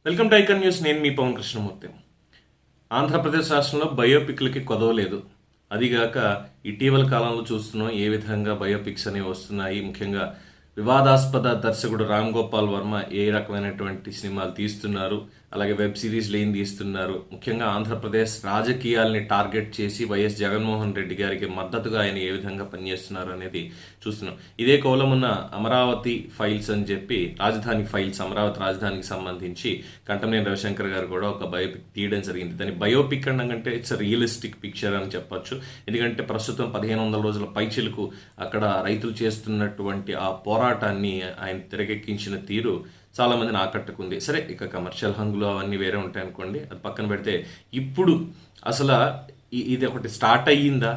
Welcome to icon news. నేను మీ పవన్ కృష్ణమూర్తి. ఆంధ్రప్రదేశ్ రాష్ట్రంలో బయోపిక్లకి కొదవలేదు. అదిగాక ఇటీవల కాలంలో చూస్తున్నాం ఏ విధంగా బయోపిక్స్ అనేవి వస్తున్నాయి. ముఖ్యంగా వివాదాస్పద దర్శకుడు రామ్ గోపాల్ వర్మ ఏ రకమైనటువంటి సినిమాలు తీస్తున్నారు, అలాగే వెబ్ సిరీస్లు ఏం తీస్తున్నారు. ముఖ్యంగా ఆంధ్రప్రదేశ్ రాజకీయాల్ని టార్గెట్ చేసి వైఎస్ జగన్మోహన్ రెడ్డి గారికి మద్దతుగా ఆయన ఏ విధంగా పనిచేస్తున్నారు అనేది చూస్తున్నాం. ఇదే కోలమున్న అమరావతి ఫైల్స్ అని చెప్పి రాజధాని ఫైల్స్, అమరావతి రాజధానికి సంబంధించి కంటమనేని రవిశంకర్ గారు కూడా ఒక బయోపిక్ తీయడం జరిగింది. దాని బయోపిక్ అనగానే ఇట్స్ రియలిస్టిక్ పిక్చర్ అని చెప్పొచ్చు. ఎందుకంటే ప్రస్తుతం 1500 రోజుల పైచిలకు అక్కడ రైతులు చేస్తున్నటువంటి ఆ పోరాటాన్ని ఆయన తెరకెక్కించిన తీరు చాలా మందిని ఆకట్టుకుంది. సరే, ఇక కమర్షియల్ హంగులు అవన్నీ వేరే ఉంటాయి అనుకోండి, అది పక్కన పెడితే ఇప్పుడు అసలు ఇది ఒకటి స్టార్ట్ అయ్యిందా,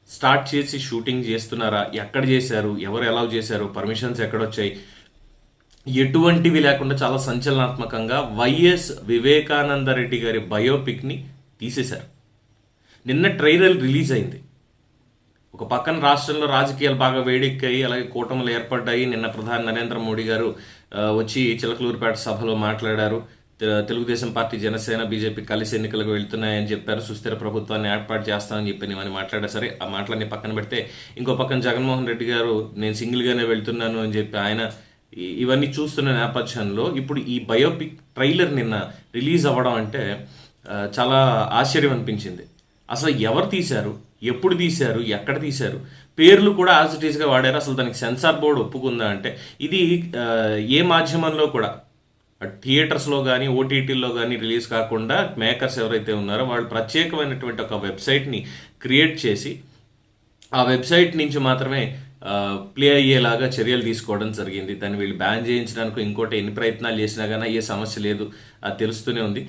స్టార్ట్ చేసి షూటింగ్ చేస్తున్నారా, ఎక్కడ చేశారు, ఎవరు ఎలా చేశారు, పర్మిషన్స్ ఎక్కడొచ్చాయి, ఎటువంటివి లేకుండా చాలా సంచలనాత్మకంగా వైఎస్ వివేకానంద రెడ్డి గారి బయోపిక్ని తీసేశారు. నిన్న ట్రైలర్ రిలీజ్ అయింది. ఒక పక్కన రాష్ట్రంలో రాజకీయాలు బాగా వేడెక్కాయి, అలాగే కూటములు ఏర్పడ్డాయి. నిన్న ప్రధాని నరేంద్ర మోడీ గారు వచ్చి చిలకలూరుపేట సభలో మాట్లాడారు. తెలుగుదేశం పార్టీ, జనసేన, బీజేపీ కలిసి ఎన్నికలకు వెళ్తున్నాయని చెప్పారు. సుస్థిర ప్రభుత్వాన్ని ఏర్పాటు చేస్తామని చెప్పి అని మాట్లాడారు. సరే, ఆ మాటలన్నీ పక్కన పెడితే ఇంకో పక్కన జగన్మోహన్ రెడ్డి గారు నేను సింగిల్గానే వెళ్తున్నాను అని చెప్పి ఆయన ఇవన్నీ చూస్తున్న నేపథ్యంలో ఇప్పుడు ఈ బయోపిక్ ట్రైలర్ నిన్న రిలీజ్ అవ్వడం అంటే చాలా ఆశ్చర్యం అనిపించింది. అసలు ఎవరు తీశారు, ఎప్పుడు తీశారు, ఎక్కడ తీశారు, పేర్లు కూడా యాజ్ ఇట్ ఈస్గా వాడారు. అసలు దానికి సెన్సార్ బోర్డు ఒప్పుకుందా అంటే ఇది ఏ మాధ్యమంలో కూడా థియేటర్స్లో కానీ ఓటీటీల్లో కానీ రిలీజ్ కాకుండా మేకర్స్ ఎవరైతే ఉన్నారో వాళ్ళు ప్రత్యేకమైనటువంటి ఒక వెబ్సైట్ని క్రియేట్ చేసి ఆ వెబ్సైట్ నుంచి మాత్రమే ప్లే అయ్యేలాగా చర్యలు తీసుకోవడం జరిగింది. దాన్ని వీళ్ళు బ్యాన్ చేయించడానికి ఇంకోటి ఎన్ని ప్రయత్నాలు చేసినా కానీ ఏ సమస్య లేదు, అది తెలుస్తూనే ఉంది.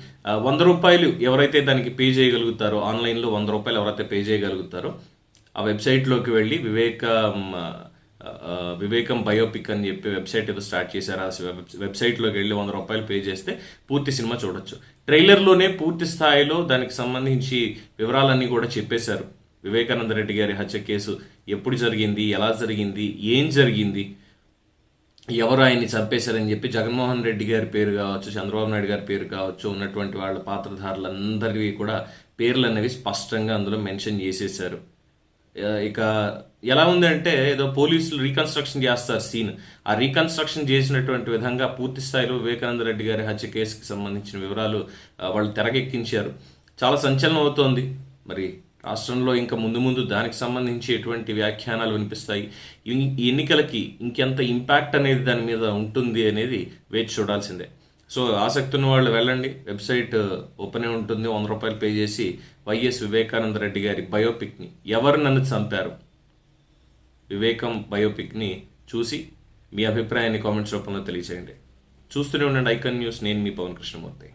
100 రూపాయలు ఎవరైతే దానికి పే చేయగలుగుతారో, ఆన్లైన్లో 100 రూపాయలు ఎవరైతే పే చేయగలుగుతారో ఆ వెబ్సైట్లోకి వెళ్ళి వివేకం బయోపిక్ అని చెప్పి వెబ్సైట్ ఏదో స్టార్ట్ చేశారు. ఆ వెబ్సైట్లోకి వెళ్ళి 100 రూపాయలు పే చేస్తే పూర్తి సినిమా చూడొచ్చు. ట్రైలర్లోనే పూర్తి స్థాయిలో దానికి సంబంధించి వివరాలన్నీ కూడా చెప్పేశారు. వివేకానంద రెడ్డి గారి హత్య కేసు ఎప్పుడు జరిగింది, ఎలా జరిగింది, ఏం జరిగింది, ఎవరు ఆయన్ని చంపేశారని చెప్పి జగన్మోహన్ రెడ్డి గారి పేరు కావచ్చు, చంద్రబాబు నాయుడు గారి పేరు కావచ్చు, ఉన్నటువంటి వాళ్ళ పాత్రధారులందరివి కూడా పేర్లు అనేవి స్పష్టంగా అందులో మెన్షన్ చేసేసారు. ఇక ఎలా ఉందంటే ఏదో పోలీసులు రీకన్స్ట్రక్షన్ చేస్తారు సీన్. ఆ రీకన్స్ట్రక్షన్ చేసినటువంటి విధంగా పూర్తి స్థాయిలో వివేకానంద రెడ్డి గారి హత్య కేసుకి సంబంధించిన వివరాలు వాళ్ళు తెరకెక్కించారు. చాలా సంచలనం అవుతోంది. మరి రాష్ట్రంలో ఇంకా ముందు ముందు దానికి సంబంధించి ఎటువంటి వ్యాఖ్యానాలు వినిపిస్తాయి, ఎన్నికలకి ఇంకెంత ఇంపాక్ట్ అనేది దాని మీద ఉంటుంది అనేది వేచి చూడాల్సిందే. సో ఆసక్తి ఉన్న వాళ్ళు వెళ్ళండి, వెబ్సైట్ ఓపెనే ఉంటుంది. 100 రూపాయలు పే చేసి వైఎస్ వివేకానంద రెడ్డి గారి బయోపిక్ని, ఎవరు నన్ను చంపారు, వివేకం బయోపిక్ని చూసి మీ అభిప్రాయాన్ని కామెంట్స్ రూపంలో తెలియజేయండి. చూస్తూనే ఉండండి ఐకాన్ న్యూస్. నేను మీ పవన్ కృష్ణమూర్తి.